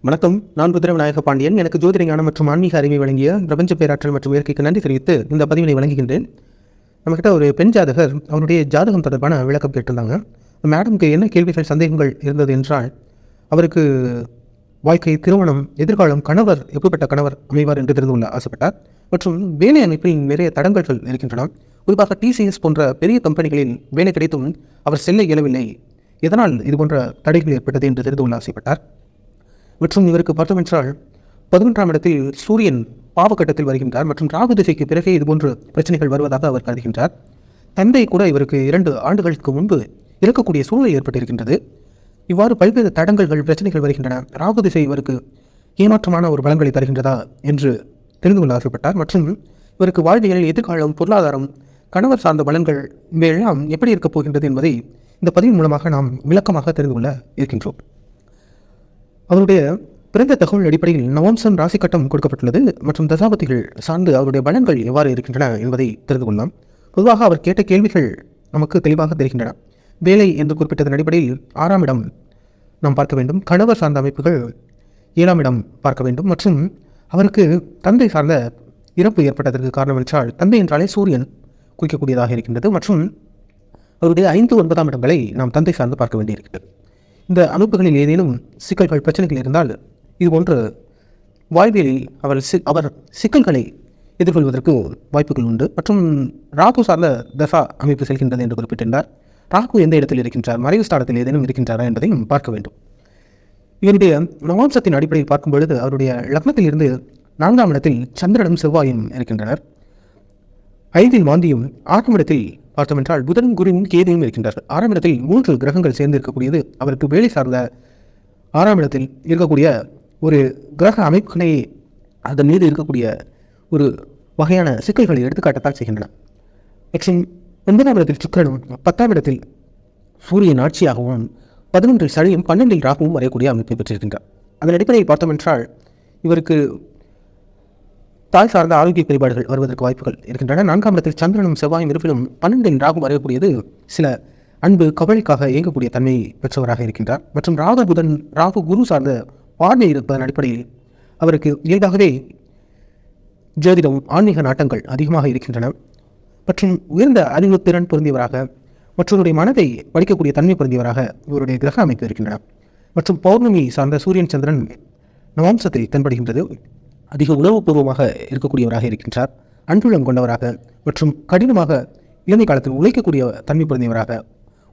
வணக்கம். நான் ருத்ரவிநாயக பாண்டியன். எனக்கு ஜோதிட ஞானம் மற்றும் ஆன்மீக அறிவை வழங்கிய பிரபஞ்ச பேராற்றல் மற்றும் இயற்கைக்கு நன்றி தெரிவித்து இந்த பதிவினை வழங்குகின்றேன். நம்மக்கிட்ட ஒரு பெண் ஜாதகர் அவருடைய ஜாதகம் தொடர்பான விளக்கம் கேட்டிருந்தாங்க. மேடம்க்கு என்ன கேள்விகள் சந்தேகங்கள் இருந்தது என்றால், அவருக்கு வாழ்க்கை, திருமணம், எதிர்காலம், கணவர் எப்படிப்பட்ட கணவர் அமைவார் என்று தெரிந்து கொள்ள ஆசைப்பட்டார். மற்றும் வேலை அமைப்பில் நிறைய தடங்கல்கள் இருக்கின்றன. குறிப்பாக டிசிஎஸ் போன்ற பெரிய கம்பெனிகளில் வேலை கிடைத்தும் அவர் செல்ல இயலவில்லை. எதனால் இது போன்ற தடைகள் ஏற்பட்டது என்று தெரிந்து கொள்ள ஆசைப்பட்டார். மற்றும் இவருக்கு பார்த்தோம் என்றால் 11ஆம் இடத்தில் சூரியன் பாவகட்டத்தில் வருகின்றார். மற்றும் ராகு திசைக்கு பிறகே இதுபோன்ற பிரச்சனைகள் வருவதாக அவர் கருதுகின்றார். தந்தை கூட இவருக்கு 2 ஆண்டுகளுக்கு முன்பு இறக்கக்கூடிய சூழ்நிலை ஏற்பட்டிருக்கின்றது. இவ்வாறு பல்வேறு தடங்கல்கள், பிரச்சனைகள் வருகின்றன. ராகு திசை இவருக்கு ஏமாற்றமான ஒரு பலன்களை தருகின்றதா என்று தெரிந்து கொள்ள ஆசைப்பட்டார். மற்றும் இவருக்கு வாழ்வியலில் எதிர்காலம், பொருளாதாரம், கணவர் சார்ந்த பலன்கள் இவையெல்லாம் எப்படி இருக்கப் போகின்றது என்பதை இந்த பதிவின் மூலமாக நாம் விளக்கமாக தெரிந்து கொள்ள இருக்கின்றோம். அவருடைய பிறந்த தகவல் அடிப்படையில் நவம்சம் ராசி கட்டம் கொடுக்கப்பட்டுள்ளது. மற்றும் தசாபதிகள் சார்ந்து அவருடைய பலன்கள் எவ்வாறு இருக்கின்றன என்பதை தெரிந்து கொள்ளலாம். பொதுவாக அவர் கேட்ட கேள்விகள் நமக்கு தெளிவாக தெரிகின்றன. வேலை என்று குறிப்பிட்டதன் அடிப்படையில் 6ஆம் இடம் நாம் பார்க்க வேண்டும். கணவர் சார்ந்த அமைப்புகள் 7ஆம் இடம் பார்க்க வேண்டும். மற்றும் அவருக்கு தந்தை சார்ந்த இறப்பு ஏற்பட்டதற்கு காரணம் என்றால், தந்தை என்றாலே சூரியன் குறிக்கக்கூடியதாக இருக்கின்றது. மற்றும் அவருடைய 5, 9ஆம் இடங்களை நாம் தந்தை சார்ந்து பார்க்க வேண்டியிருக்கிறது. இந்த அமைப்புகளில் ஏதேனும் சிக்கல்கள், பிரச்சனைகள் இருந்தால் இதுபோன்று வாழ்வியலில் அவர் சிக்கல்களை எதிர்கொள்வதற்கு வாய்ப்புகள் உண்டு. மற்றும் ராகு சார்ந்த தசா அமைப்பு செல்கின்றது என்று குறிப்பிட்டிருந்தார். ராகு எந்த இடத்தில் இருக்கின்றார், மறைவு ஸ்தானத்தில் ஏதேனும் இருக்கின்றாரா என்பதையும் பார்க்க வேண்டும். இவருடைய நவாம்சத்தின் அடிப்படையில் பார்க்கும் பொழுது அவருடைய லக்னத்தில் இருந்து 4ஆம் இடத்தில் சந்திரனும் செவ்வாயும் இருக்கின்றனர். 5இல் மாந்தியும், 6ஆம் இடத்தில் பார்த்தோம் என்றால் புதன், குருவும், கேதுவும் இருக்கின்றார்கள். 6ஆம் இடத்தில் 3 கிரகங்கள் சேர்ந்து இருக்கக்கூடியது அவருக்கு வேலை சார்ந்த 6ஆம் இடத்தில் இருக்கக்கூடிய ஒரு கிரக அமைப்புகளை அதன் மீது இருக்கக்கூடிய ஒரு வகையான சிக்கல்களை எடுத்துக்காட்டத்தான் செய்கின்றன. மற்றும் 9ஆம் இடத்தில் சுக்கிரனும், 10ஆம் இடத்தில் சூரியன் ஆட்சியாகவும், 11இல் சனியும், 12இல் ராகுவும் வரையக்கூடிய அமைப்பை பெற்றிருக்கின்றார். அதன் அடிப்படையில் பார்த்தோம் என்றால் இவருக்கு தாய் சார்ந்த ஆரோக்கிய குறைபாடுகள் வருவதற்கு வாய்ப்புகள் இருக்கின்றன. 4ஆம் இடத்தில் சந்திரனும் செவ்வாயும் இருப்பினும் 12இல் ராகு வரையக்கூடியது சில அன்பு, கவலைக்காக இயங்கக்கூடிய தன்மை பெற்றவராக இருக்கின்றார். மற்றும் ராகு குரு சார்ந்த பார்வை இருப்பதன் அடிப்படையில் அவருக்கு இயல்பாகவே ஜோதிடம், ஆன்மீக நாட்டங்கள் அதிகமாக இருக்கின்றன. மற்றும் உயர்ந்த அறிவு திறன் பொருந்தியவராக, மற்றவருடைய மனதை படிக்கக்கூடிய தன்மை பொருந்தியவராக இவருடைய கிரக அமைப்பு இருக்கின்றன. மற்றும் பௌர்ணமி சார்ந்த சூரியன், சந்திரன் நவாம்சத்தில் தென்படுகின்றது. அதிக உணவுபூர்வமாக இருக்கக்கூடியவராக இருக்கின்றார். அன்புள்ளம் கொண்டவராக மற்றும் கடினமாக இளமை காலத்தில் உழைக்கக்கூடிய தன்மை பொருந்தியவராக,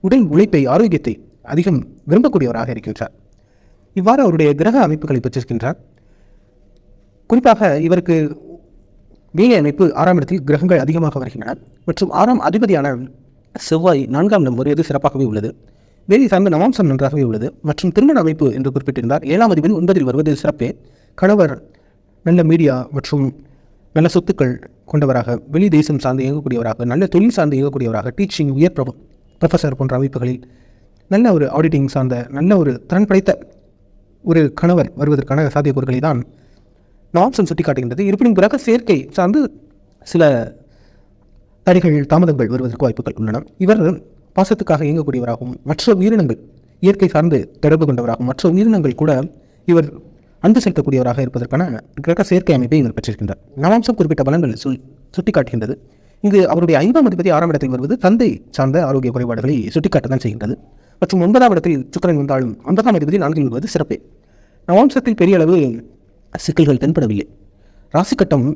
உடல் உழைப்பை, ஆரோக்கியத்தை அதிகம் விரும்பக்கூடியவராக இருக்கின்றார். இவ்வாறு அவருடைய கிரக அமைப்புகளை பெற்றிருக்கின்றார். குறிப்பாக இவருக்கு வேலை அமைப்பு 6ஆம் இடத்தில் கிரகங்கள் அதிகமாக வருகின்றன. மற்றும் 6ஆம் அதிபதியான செவ்வாய் 4ஆம் இடம் வருவது சிறப்பாகவே உள்ளது. வேலை சார்ந்த நவாம்சம் நன்றாகவே உள்ளது. மற்றும் திருமண அமைப்பு என்று குறிப்பிட்டிருந்தார். 7ஆம் அதிபதி 9இல் வருவது சிறப்பே. கணவர் நல்ல மீடியா மற்றும் நல்ல சொத்துக்கள் கொண்டவராக, வெளி தேசம் சார்ந்து இயங்கக்கூடியவராக, நல்ல தொழில் சார்ந்து இயங்கக்கூடியவராக, டீச்சிங், உயர் ப்ரொஃபஸர் போன்ற அமைப்புகளில் நல்ல ஒரு ஆடிட்டிங் சார்ந்த நல்ல ஒரு திறன் படைத்த ஒரு கணவர் வருவதற்கான சாத்தியக்கூறுகளை தான் நவாம்சம் சுட்டிக்காட்டுகின்றது. இருப்பினும் கிரக சேர்க்கை சார்ந்து சில தடைகள், தாமதங்கள் வருவதற்கு வாய்ப்புகள் உள்ளன. இவர் பாசத்துக்காக இயங்கக்கூடியவராகவும், மற்ற உயிரினங்கள் இயற்கை சார்ந்து தொடர்பு கொண்டவராகவும், மற்ற உயிரினங்கள் கூட இவர் அன்பு செலுத்தக்கூடியவராக இருப்பதற்கான கிரக சேர்க்கை அமைப்பை இவர் பெற்றிருக்கின்றார். நவாம்சம் குறிப்பிட்ட பலன்கள் சுட்டிக்காட்டுகின்றது. இங்கு அவருடைய 5ஆம் அதிபதி 6ஆம் இடத்தில் வருவது தந்தை சார்ந்த ஆரோக்கிய குறைபாடுகளை சுட்டிக்காட்டத்தான் செய்கின்றது. மற்றும் 9ஆம் இடத்தில் சுக்கிரன் வந்தாலும் 9ஆம் அதிபதி 4இல் வருவது சிறப்பே. நவாம்சத்தில் பெரிய அளவு சிக்கல்கள் தென்படவில்லை. ராசிக்கட்டம்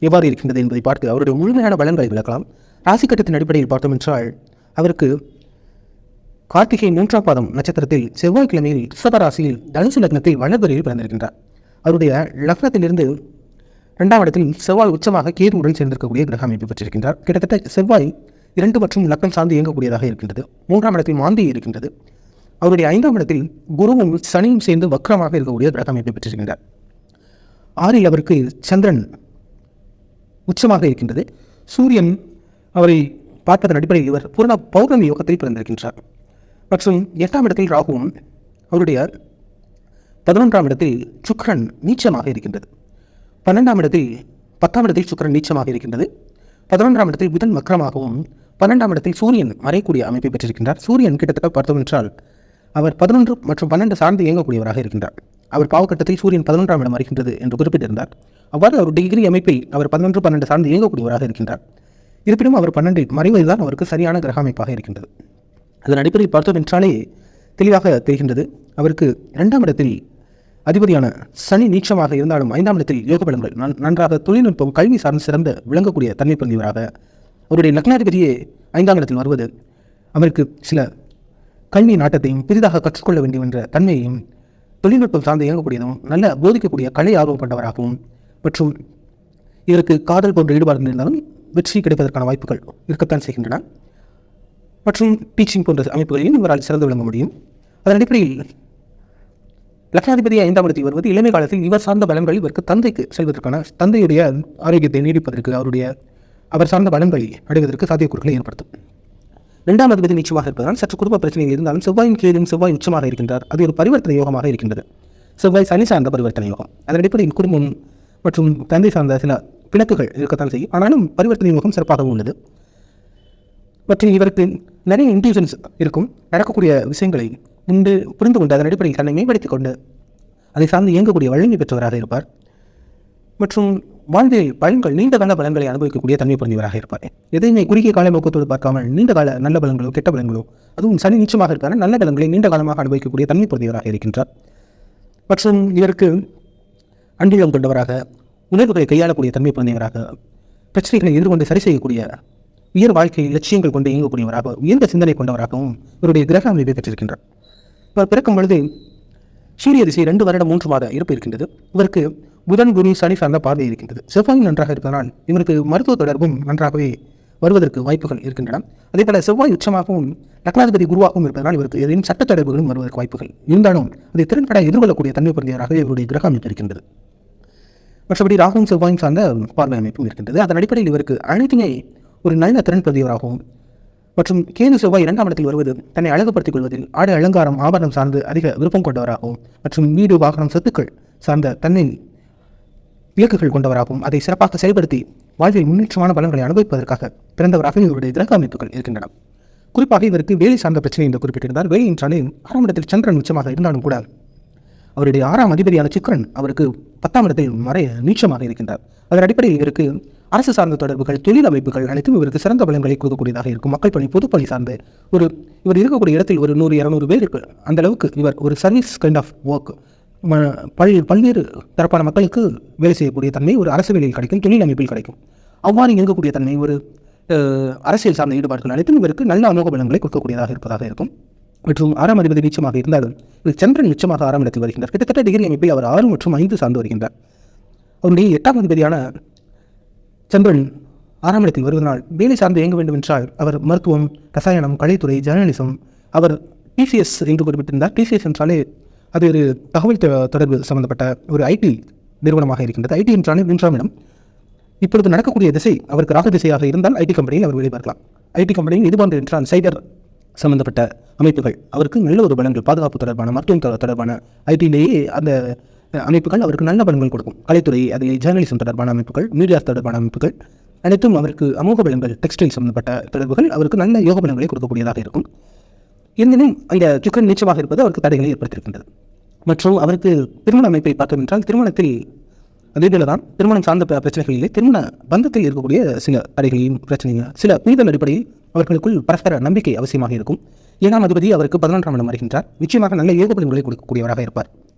எவ்வாறு இருக்கின்றது என்பதை பார்த்து அவருடைய முழுமையான பலன்களை விளக்கலாம். ராசிக்கட்டத்தின் அடிப்படையில் பார்த்தோம் என்றால் அவருக்கு கார்த்திகை 3ஆம் பாதம் நட்சத்திரத்தில் செவ்வாய்க்கிழமையில் ரிஷபராசியில் தனுசு லக்னத்தில் வளர்வரையில் பிறந்திருக்கின்றார். அவருடைய லக்னத்திலிருந்து 2ஆம் இடத்தில் செவ்வாய் உச்சமாக கேதுவுடன் சேர்ந்திருக்கக்கூடிய கிரக அமைப்பு பெற்றிருக்கின்றார். கிட்டத்தட்ட செவ்வாய் 2 மற்றும் லக்னம் சார்ந்து இயங்கக்கூடியதாக இருக்கின்றது. 3ஆம் இடத்தில் மாந்தி இருக்கின்றது. அவருடைய 5ஆம் இடத்தில் குருவும் சனியும் சேர்ந்து வக்ரமாக இருக்கக்கூடிய கிரக அமைப்பை பெற்றிருக்கின்றார். 6இல் அவருக்கு சந்திரன் உச்சமாக இருக்கின்றது. சூரியன் அவரை பார்ப்பதன் அடிப்படையில் இவர் பூர்ண பௌர்ணமி யோகத்தில் பிறந்திருக்கின்றார். மற்றும் 8ஆம் இடத்தில் ராகுவும், அவருடைய 11ஆம் இடத்தில் சுக்கிரன் நீச்சமாக இருக்கின்றது. 12ஆம் இடத்தில் 10ஆம் இடத்தில் சுக்கிரன் நீச்சமாக இருக்கின்றது. 11ஆம் இடத்தில் புதன் வக்ரமாகவும், 12ஆம் இடத்தில் சூரியன் மறையக்கூடிய அமைப்பை பெற்றிருக்கின்றார். சூரியன் கிட்டத்தட்ட பார்த்தோம் என்றால் அவர் 11 மற்றும் 12 சார்ந்து இயங்கக்கூடியவராக இருக்கின்றார். அவர் பாவக்கட்டத்தில் சூரியன் 11ஆம் இடம் வருகின்றது என்று குறிப்பிட்டிருந்தார். அவ்வாறு அவர் டிகிரி அமைப்பில் அவர் 11, 12 சார்ந்து இயங்கக்கூடியவராக இருக்கின்றார். இருப்பினும் அவர் 12இல் மறைவதுதான் அவருக்கு சரியான கிரக அமைப்பாக இருக்கின்றது. அதன் அடிப்படையில் பார்த்தோம் என்றாலே தெளிவாக தெரிகின்றது. அவருக்கு 2ஆம் இடத்தில் அதிபதியான சனி நீச்சமாக இருந்தாலும் 5ஆம் இடத்தில் யோக பலன்கள் நன்றாக தொழில்நுட்பம் கல்வி சார்ந்து சிறந்த விளங்கக்கூடிய தன்மை பொருந்தியவராக அவருடைய லக்னாதிபதியே 5ஆம் இடத்தில் வருவது அவருக்கு சில கல்வி நாட்டத்தையும் பெரிதாக கற்றுக்கொள்ள வேண்டும் என்ற தன்மையையும் தொழில்நுட்பம் சார்ந்து இயங்கக்கூடியதும் நல்ல போதிக்கக்கூடிய கலை ஆர்வம் கொண்டவராகவும் மற்றும் இதற்கு காதல் போன்ற ஈடுபாடு இருந்தாலும் வெற்றி கிடைப்பதற்கான வாய்ப்புகள் இருக்கத்தான் செய்கின்றன. மற்றும் டீச்சிங் போன்ற அமைப்புகளையும் இவரால் சிறந்து விளங்க முடியும். அதன் அடிப்படையில் லக்னாதிபதி 5ஆம் இடத்தில் வருவது இளமை காலத்தில் இவர் சார்ந்த பலன்கள் இவருக்கு தந்தைக்கு செல்வதற்கான தந்தையுடைய ஆரோக்கியத்தை நீடிப்பதற்கு அவர் சார்ந்த பலன்களை அடைவதற்கு சாத்தியக்கூறுகளை ஏற்படுத்தும். 2ஆம் அதிபதி நீச்சமாக இருப்பதால் சற்று குடும்ப பிரச்சனைகள் இருந்தாலும் செவ்வாயின் கீழும் செவ்வாய் உச்சமாக இருக்கின்றார். அது ஒரு பரிவர்த்தனை யோகமாக இருக்கின்றது. செவ்வாய் சனி சார்ந்த பரிவர்த்தனை யோகம். அதன் அடிப்படையில் குடும்பம் மற்றும் தந்தை சார்ந்த சில பிணக்குகள் இருக்கத்தான் செய்யும். ஆனாலும் பரிவர்த்தனை யோகம் சிறப்பாகவும் உள்ளது. மற்றும் இவருக்கு நிறைய இன்ட்யூஷன்ஸ் இருக்கும். நடக்கக்கூடிய விஷயங்களை புரிந்து கொண்டு அதன் அடிப்படையில் தன்னை மேம்படுத்திக் கொண்டு அதை சார்ந்து இயங்கக்கூடிய வலிமை பெற்றவராக இருப்பார். மற்றும் வாழ்வில் பலன்கள் நீண்ட கால பலன்களை அனுபவிக்கக்கூடிய தன்மை பொருந்தியவராக இருப்பார். எதையுமே குறுகிய கால நோக்கத்தோடு பார்க்காமல் நீண்ட கால நல்ல பலன்களோ கெட்ட பலன்களோ அதுவும் சனி நீச்சமாக இருக்கான நல்ல பலன்களை நீண்ட காலமாக அனுபவிக்கக்கூடிய தன்மை பொருந்தியவராக இருக்கின்றார். மற்றும் இதற்கு அன்பிலம் கொண்டவராக உணர்வுகளை கையாளக்கூடிய தன்மை பொருந்தியவராக பிரச்சனைகளை எதிர்கொண்டு சரி செய்யக்கூடிய உயர் வாழ்க்கை லட்சியங்கள் கொண்டு இயங்கக்கூடியவராக உயர்ந்த சிந்தனை கொண்டவராகவும் இவருடைய கிரக அமைப்பை பெற்றிருக்கின்றார். இவர் பிறக்கும் பொழுது சூரிய திசை 2 வருடம் 3 மாத இருப்பு இருக்கின்றது. இவருக்கு புதன் குரு சனி சார்ந்த பார்வை இருக்கின்றது. செவ்வாய் நன்றாக இருப்பதனால் இவருக்கு மருத்துவ தொடர்பும் நன்றாகவே வருவதற்கு வாய்ப்புகள் இருக்கின்றன. அதே போல செவ்வாய் உச்சமாகவும் லக்னாதிபதி குருவாகவும் இருப்பதனால் இவருக்கு எதையும் சட்ட தொடர்புகளும் வருவதற்கு வாய்ப்புகள் இருந்தாலும் அதை திறன்பட எதிர்கொள்ளக்கூடிய தன்மை பொருந்தியவராக இவருடைய கிரக அமைப்பு இருக்கின்றது. மற்றபடி ராகுவும் செவ்வாயும் சார்ந்த பார்வை அமைப்பும் இருக்கின்றது. அதன் அடிப்படையில் இவருக்கு அனைத்துமே ஒரு நல்ல திறன் பொருந்தியவராகவும் மற்றும் கேது செவ்வாய் 2ஆம் இடத்தில் வருவது தன்னை அழகுபடுத்திக் கொள்வதில் ஆடை அலங்காரம் ஆபரணம் சார்ந்து அதிக விருப்பம் கொண்டவராகவும் மற்றும் வீடு வாகனம் சொத்துக்கள் சார்ந்த தன்னை இலக்குகள் கொண்டவராகவும் அதை சிறப்பாக செயல்படுத்தி வாழ்வில் முன்னேற்றமான பலன்களை அனுபவிப்பதற்காக பிறந்தவராக இவருடைய கிரக அமைப்புகள் இருக்கின்றன. குறிப்பாக இவருக்கு வேலை சார்ந்த பிரச்சனை என்று குறிப்பிட்டிருந்தார். வேலை என்றாலே 6ஆம் இடத்தில் சந்திரன் உச்சமாக இருந்தாலும் கூட அவருடைய 6ஆம் அதிபதியான சுக்கிரன் அவருக்கு 10ஆம் இடத்தில் நீச்சமாக இருக்கின்றார். அதன் அடிப்படையில் இவருக்கு அரசு சார்ந்த தொடர்புகள் தொழில் அமைப்புகள் அனைத்தும் இவருக்கு சிறந்த பலன்களை கொடுக்கக்கூடியதாக இருக்கும். மக்கள் பணி பொதுப்பணி சார்ந்து இவர் இருக்கக்கூடிய இடத்தில் ஒரு 100-200 பேருக்கு அந்த அளவுக்கு இவர் ஒரு சர்வீஸ் கைண்ட் ஆஃப் ஒர்க் பல்வேறு தரப்பான மக்களுக்கு வேலை செய்யக்கூடிய தன்மை ஒரு அரசு வேலையில் கிடைக்கும், தொழில் அமைப்பில் கிடைக்கும். அவ்வாறு இயங்கக்கூடிய தன்மை ஒரு அரசியல் சார்ந்த ஈடுபாடுகள் அனைத்தும் இவருக்கு நல்ல அனுபவ பலன்களை கொடுக்கக்கூடியதாக இருப்பதாக இருக்கும். மற்றும் 6ஆம் அதிபதி நீச்சமாக இருந்தாலும் சந்திரன் நிச்சயமாக 6ஆம் இடத்தில் வருகின்றார். கிட்டத்தட்ட டிகிரி அமைப்பில் அவர் 6 மற்றும் 5 சார்ந்து வருகின்றார். அவருடைய 8ஆம் அதிபதியான சந்திரன் 6ஆம் இடத்தில் வருவதனால் வேலை சார்ந்து இயங்க வேண்டும் என்றால் அவர் மருத்துவம், ரசாயனம், கலைத்துறை, ஜேர்னலிசம், அவர் டிசிஎஸ் என்று குறிப்பிட்டிருந்தார். டிசிஎஸ் என்றாலே அது ஒரு தகவல் தொடர்பு சம்பந்தப்பட்ட ஒரு ஐடி நிறுவனமாக இருக்கின்றது. ஐடி என்றாலே 3ஆம் இடம். இப்பொழுது நடக்கக்கூடிய திசை அவருக்கு ராகு திசையாக இருந்தால் ஐடி கம்பெனியில் அவர் வேலை பார்க்கலாம். ஐடி கம்பெனியில் இது போன்ற என்றால் சைபர் சம்பந்தப்பட்ட அமைப்புகள் அவருக்கு நல்ல ஒரு பலன்கள், பாதுகாப்பு தொடர்பான மருத்துவம் தொடர்பான ஐடியிலேயே அந்த அமைப்புகள் அவருக்கு நல்ல பலன்கள் கொடுக்கும். கலைத்துறை, அதில் ஜேர்னலிசம் தொடர்பான அமைப்புகள், மீடியா தொடர்பான அமைப்புகள் அனைத்தும் அவருக்கு அமோக பலன்கள், டெக்ஸ்டைல் சம்பந்தப்பட்ட தொடர்புகள் அவருக்கு நல்ல யோக பலன்களை கொடுக்கக்கூடியதாக இருக்கும். இருந்தும் அந்த சுக்கிரன் நீச்சமாக இருப்பது அவருக்கு தடைகளை ஏற்படுத்தியிருக்கின்றது. மற்றும் அவருக்கு திருமண அமைப்பை பார்த்தோம் என்றால் திருமணத்தில் அதே போல தான் திருமணம் சார்ந்த பிரச்சனைகளிலே திருமண பந்தத்தில் இருக்கக்கூடிய சில தடைகளையும் பிரச்சனைகள் சில புரிதல் அடிப்படையில் அவர்களுக்குள் பரஸ்பர நம்பிக்கை அவசியமாக இருக்கும். 7ஆம் அதிபதி அவருக்கு 11ஆம் இடம் வருகின்றார். நிச்சயமாக நல்ல யோக பலன்களை கொடுக்கக்கூடியவராக இருப்பார்.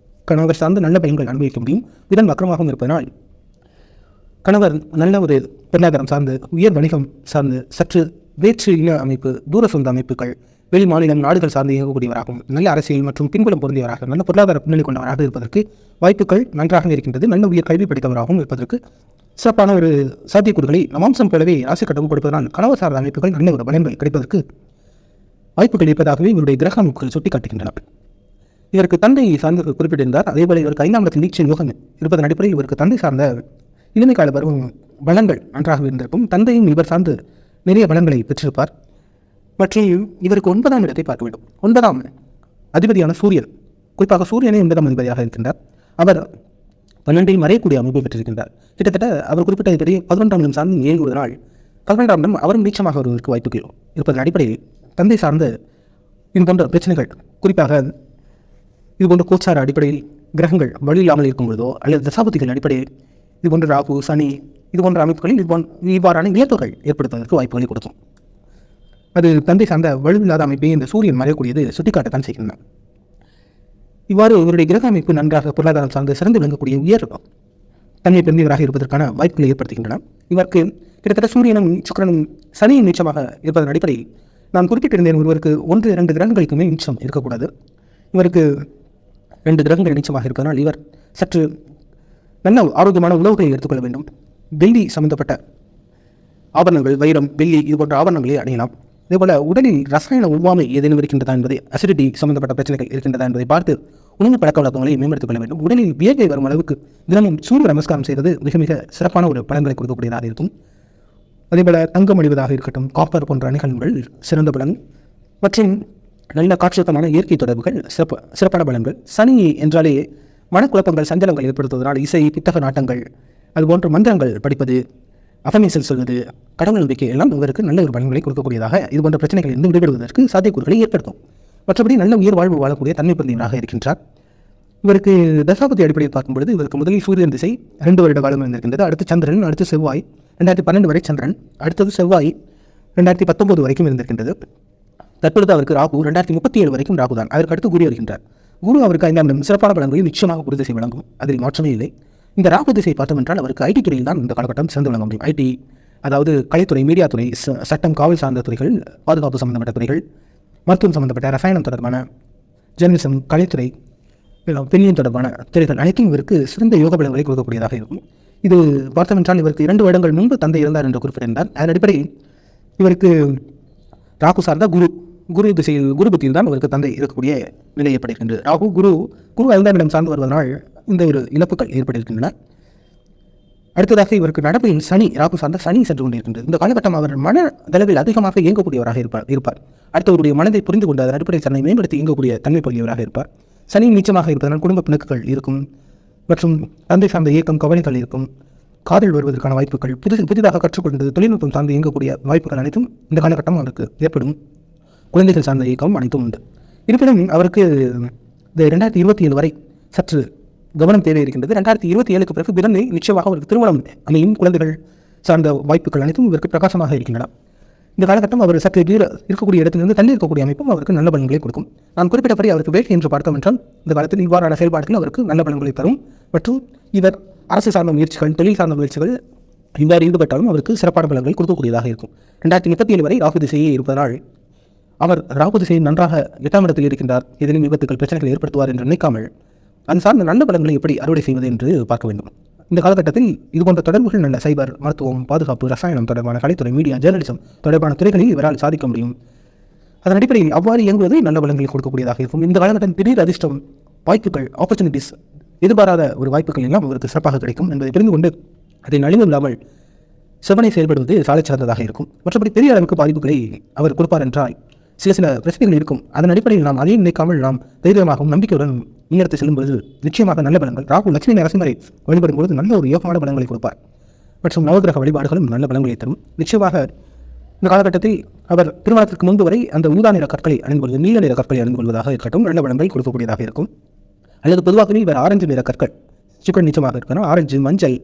கணவர் சார்ந்து நல்ல பயன்கள் அனுபவிக்க முடியும். புதன் வக்கரமாகவும் இருப்பதனால் கணவர் நல்ல ஒரு பொருளாதாரம் சார்ந்து உயர் வணிகம் சார்ந்து சற்று வேற்று இன அமைப்பு, தூர சொந்த அமைப்புகள், வெளி மாநிலம் நாடுகள் சார்ந்து இயங்கக்கூடியவராகவும் நல்ல அரசியல் மற்றும் பின்புலம் பொருந்தியவராக நல்ல பொருளாதார பின்னணி கொண்டவராக இருப்பதற்கு வாய்ப்புகள் நன்றாக இருக்கின்றது. நல்ல உயர் கல்வி படித்தவராகவும் இருப்பதற்கு சிறப்பான ஒரு சாத்தியக்கூறுகளை நவாம்சம் போலவே ராசி கட்டமும் கொடுப்பதனால் கணவர் சார்ந்த அமைப்புகள் நல்ல ஒரு பலன்கள் கிடைப்பதற்கு வாய்ப்புகள் இருப்பதாகவே இவருடைய கிரக அமைப்புகள் சுட்டிக்காட்டுகின்றன. இவருக்கு தந்தை சார்ந்து குறிப்பிட்டிருந்தார். அதேபோல இவருக்கு 5ஆம் இடத்தில் நீச்ச யோகம் இருப்பதன் அடிப்படையில் இவருக்கு தந்தை சார்ந்த இளமை கால பருவம் பலங்கள் நன்றாக இருந்திருக்கும். தந்தையும் இவர் சார்ந்து நிறைய பலன்களை பெற்றிருப்பார். மற்றும் இவருக்கு 9ஆம் இடத்தை பார்க்க வேண்டும். 9ஆம் அதிபதியான சூரியன், குறிப்பாக சூரியனே 9ஆம் அதிபதியாக இருக்கின்றார். அவர் 12இல் மறையக்கூடிய அமைப்பை பெற்றிருக்கின்றார். கிட்டத்தட்ட அவர் குறிப்பிட்டபடி 11ஆம் இடம் சார்ந்து இயங்குவதனால் 11ஆம் இடம் அவரும் நீச்சமாக வருவதற்கு வாய்ப்புகள் இருப்பதன் அடிப்படையில் தந்தை சார்ந்த இது போன்ற பிரச்சனைகள், குறிப்பாக இதுபோன்ற கோச்சார அடிப்படையில் கிரகங்கள் வழி இல்லாமல் இருக்கும் பொழுதோ அல்லது தசாபதிகள் அடிப்படையில் இது போன்ற ராகு சனி இது போன்ற அமைப்புகளில் இவ்வாறான இழப்புகள் ஏற்படுத்துவதற்கு வாய்ப்புகளை கொடுக்கும். அது தந்தை சார்ந்த வலுவில்லாத அமைப்பை இந்த சூரியன் மறையக்கூடியது சுட்டிக்காட்டத்தான் செய்கின்றன. இவ்வாறு இவருடைய கிரக அமைப்பு நன்றாக பொருளாதாரம் சார்ந்து சிறந்து விளங்கக்கூடிய உயர் தன்மை பெருந்தவராக இருப்பதற்கான வாய்ப்புகளை ஏற்படுத்துகின்றன. இவருக்கு கிட்டத்தட்ட சூரியனும் சுக்கிரனும் சனியின் நீச்சமாக இருப்பதன் அடிப்படையில் நான் குறிப்பிட்டிருந்தேன், ஒருவருக்கு 1-2 கிரகங்களுக்குமே நீச்சம் இருக்கக்கூடாது. இவருக்கு 2 கிரகங்கள் நீச்சமாக இருப்பதனால் இவர் சற்று நல்ல ஆரோக்கியமான உணவுகளை எடுத்துக்கொள்ள வேண்டும். வெள்ளி சம்பந்தப்பட்ட ஆபரணங்கள், வைரம், வெள்ளி இது போன்ற ஆபரணங்களை அணியலாம். இதேபோல உடலில் ரசாயன ஒவ்வாமை ஏதேனும் இருக்கின்றதா என்பதை, அசிடிட்டி சம்பந்தப்பட்ட பிரச்சனைகள் இருக்கின்றதா என்பதை பார்த்து உணவு பழக்க வழக்கங்களை மேம்படுத்திக் கொள்ள வேண்டும். உடலில் வியர்வை வரும் அளவுக்கு தினமும் சூரிய நமஸ்காரம் செய்வது மிக மிக சிறப்பான ஒரு பலன்களை கொடுக்கக்கூடியதாக இருக்கும். அதேபோல தங்கம் அணிவதாக இருக்கட்டும், காப்பர் போன்ற அணிகலன்கள் சிறந்த பலன் மற்றும் நல்ல காற்றோட்டமான இயற்கை தொடர்புகள் சிறப்பான பலன்கள். சனி என்றாலே மனக்குழப்பங்கள், சஞ்சலங்கள் ஏற்படுத்துவதனால் இசை, புத்தக நாட்டங்கள், அதுபோன்ற மந்திரங்கள் படிப்பது, அஃபர்மேஷன் சொல்வது, கடவுள் நம்பிக்கை எல்லாம் இவருக்கு நல்ல ஒரு பலன்களை கொடுக்கக்கூடியதாக இது போன்ற பிரச்சனைகள் இருந்து விடுபடுவதற்கு சாத்தியக்கூறுகளை ஏற்படுத்தும். மற்றபடி நல்ல உயர் வாழ்வு வாழக்கூடிய தன்மை பெறுவதாக இருக்கின்றார். இவருக்கு தசாபதி அடிப்படையில் பார்க்கும்பொழுது இவருக்கு முதலில் சூரியன் திசை 2 வருட காலம் இருந்திருக்கின்றது. அடுத்து சந்திரன், அடுத்து செவ்வாய், 2012 வரை சந்திரன், அடுத்தது செவ்வாய் 2019 வரைக்கும் இருந்திருக்கின்றது. தற்பொழுது அவருக்கு ராகு 2037 வரைக்கும் ராகு தான். அதற்கு அடுத்து குரு வருகின்றார். குரு அவருக்கு 5ஆம் இடம் சிறப்பான பலன்களில் நிச்சயமாக குரு திசை வழங்கும், அதில் மாற்றமே இல்லை. இந்த ராகு திசை பார்த்தோம் என்றால் அவருக்கு ஐடி துறையில் தான் இந்த காலகட்டம் சிறந்து விளங்க முடியும். ஐடி, அதாவது கலைத்துறை, மீடியா துறை, சட்டம், காவல் சார்ந்த துறைகள், பாதுகாப்பு சம்பந்தப்பட்ட துறைகள், மருத்துவம் சம்பந்தப்பட்ட ரசாயனம் தொடர்பான ஜெர்னலிசம், கலைத்துறை, பெண்ணியம் தொடர்பான துறைகள் அனைத்தும் இவருக்கு சிறந்த யோக பலன்களை கொடுக்கக்கூடியதாக இருக்கும். இது பார்த்தோம் என்றால் இவருக்கு 2 வருடங்கள் முன்பு தந்தை இருந்தார் என்று குறிப்பிட்டிருந்தார். அதன் அடிப்படையில் இவருக்கு ராகு சார்ந்த குரு திசையில், குரு புத்தியில் தான் இவருக்கு தந்தை இருக்கக்கூடிய நிலை ஏற்படுகின்றது. ராகு குரு 5ஆம் இடம் சார்ந்து வருவதனால் இந்த ஒரு இழப்புகள் ஏற்பட்டிருக்கின்றன. அடுத்ததாக இவருக்கு நடப்பையில் சனி, ராகு சார்ந்த சனி சென்று கொண்டிருக்கின்றது. இந்த காலகட்டம் அவர் மனதளவில் அதிகமாக இயங்கக்கூடியவராக இருப்பார். அடுத்தவருடைய மனதை புரிந்து கொண்டு அதன் அடிப்படையில் தன்னை மேம்படுத்தி இயங்கக்கூடிய தன்மை பகுதியவராக இருப்பார். சனி நீச்சமாக இருப்பதனால் குடும்ப பிணக்குகள் இருக்கும் மற்றும் தந்தை சார்ந்த இயக்கம், கவலைகள் இருக்கும், காதல் வருவதற்கான வாய்ப்புகள், புதிதாக கற்றுக்கொண்டது தொழில்நுட்பம் சார்ந்து இயங்கக்கூடிய வாய்ப்புகள் அனைத்தும் இந்த காலகட்டம் அவருக்கு ஏற்படும். குழந்தைகள் சார்ந்த இயக்கம் அனைத்தும் உண்டு. இருப்பினும் அவருக்கு இந்த 2027 வரை சற்று கவனம் தேவை இருக்கின்றது. 2027க்கு பிறகு பிறந்து நிச்சயமாக அவருக்கு திருமணம் அமையும், குழந்தைகள் சார்ந்த வாய்ப்புகள் அனைத்தும் இவருக்கு பிரகாசமாக இருக்கின்றன. இந்த காலகட்டம் அவர் சற்று இருக்கக்கூடிய இடத்திலிருந்து தள்ளி இருக்கக்கூடிய அமைப்பும் அவருக்கு நல்ல பலன்களை கொடுக்கும். நான் குறிப்பிட்டபடி அவருக்கு வேலை என்று பார்த்தோம் என்றால் இந்த காலத்தில் இவ்வாறான செயல்பாடுகள் அவருக்கு நல்ல பலன்களை தரும். மற்றும் இவர் அரசு சார்ந்த முயற்சிகள், தொழில் சார்ந்த முயற்சிகள் இவ்வாறு ஈடுபட்டாலும் அவருக்கு சிறப்பான பலன்கள் கொடுக்கக்கூடியதாக இருக்கும். 2037 வரை ராகு திசையே இருப்பதனால் அவர் ராகு திசையை நன்றாக 8ஆம் இடத்தில் இருக்கின்றார். ஏதேனும் விபத்துகள், பிரச்சனைகள் ஏற்படுத்துவார் என்று நினைக்காமல் அது சார்ந்த நல்ல பலன்களை எப்படி அறுவடை செய்வது என்று பார்க்க வேண்டும். இந்த காலகட்டத்தில் இதுபோன்ற தொடர்புகள் நல்ல சைபர், மருத்துவம், பாதுகாப்பு, ரசாயனம் தொடர்பான கலைத்துறை, மீடியா, ஜேர்னலிசம் தொடர்பான துறைகளில் இவரால் சாதிக்க முடியும். அதன் அடிப்படையில் அவ்வாறு இயங்குவது நல்ல பலன்களை கொடுக்கக்கூடியதாக இருக்கும். இந்த காலகட்டம் திடீர் அதிர்ஷ்டம், வாய்ப்புகள், ஆப்பர்ச்சுனிட்டிஸ், எதிர்பாராத ஒரு வாய்ப்புகள் எல்லாம் அவருக்கு சிறப்பாக கிடைக்கும் என்பதை தெரிந்து கொண்டு அதை நலிந்து இல்லாமல் செவனை செயல்படுவது சாலை சிறந்ததாக இருக்கும். மற்றபடி பெரிய அளவுக்கு பாதிப்புகளை அவர் கொடுப்பார் என்றால் சில பிரச்சனைகள் இருக்கும். அதன் அடிப்படையில் நாம் அதையும் நினைக்காமல் நாம் தைரியமாகவும் நம்பிக்கையுடன் முன்னெடுத்து செல்லும்போது நிச்சயமாக நல்ல பலன்கள். ராகு லட்சுமி நரசிம்மரை வழிபடும் பொழுது நல்ல ஒரு யோகமான பலன்களை கொடுப்பார். மற்றும் நவகிரக வழிபாடுகளும் நல்ல பலன்களை தரும். நிச்சயமாக இந்த காலகட்டத்தில் அவர் திருமணத்திற்கு முன்பு வரை அந்த ஊதா நிற கற்களை அணிந்து கொள்வது, நீல நிற கற்களை அணிந்து கொள்வதாக இருக்கட்டும், நல்ல பலன்கள் கொடுக்கக்கூடியதாக இருக்கும். அல்லது பொதுவாகவே இவர் ஆரஞ்சு நிற கற்கள், சுக்கரன் நிச்சயமாக இருக்கணும், ஆரஞ்சு, மஞ்சள்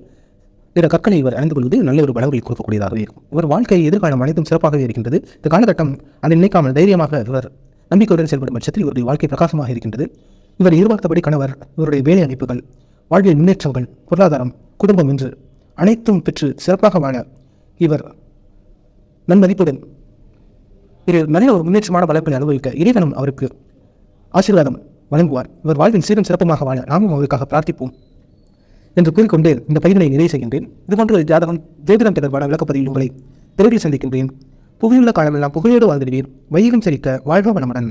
நிற கற்களை இவர் அணிந்து கொள்வது நல்ல ஒரு பலன்களை கொடுக்கக்கூடியதாகவே இருக்கும். இவர் வாழ்க்கை எதிர்காலம் அனைத்தும் சிறப்பாகவே இருக்கின்றது. இந்த காலகட்டம் அதை நினைக்காமல் தைரியமாக இவர் நம்பிக்கையுடன் செயல்படும் பட்சத்தில் இவருடைய வாழ்க்கை பிரகாசமாக இருக்கின்றது. இவர் எதிர்பார்த்தபடி கணவர், இவருடைய வேலை அமைப்புகள், வாழ்வியல் முன்னேற்றங்கள், பொருளாதாரம், குடும்பம் என்று அனைத்தும் பெற்று சிறப்பாக வாழ இவர் நன்மதிப்புடன் நல்ல ஒரு முன்னேற்றமான வளர்ப்பை அனுபவிக்க இறைவனும் அவருக்கு ஆசீர்வாதம் வழங்குவார். இவர் வாழ்வின் சீரும் சிறப்புமாக வாழ நாமும் அவருக்காக பிரார்த்திப்போம் என்று கூறிக்கொண்டு இந்த பதிவினை நிறைவு செய்கின்றேன். இதுபோன்ற ஜாதகம், ஜோதிடம் தொடர்பான விளக்கப்பதிவில் உங்களை விரைவில் சந்திக்கின்றேன். புகையுள்ள காலமெல்லாம் புகையோடு வாழ்ந்திடுவீர். வையகம் செழிக்க வாழ்க வளமுடன்.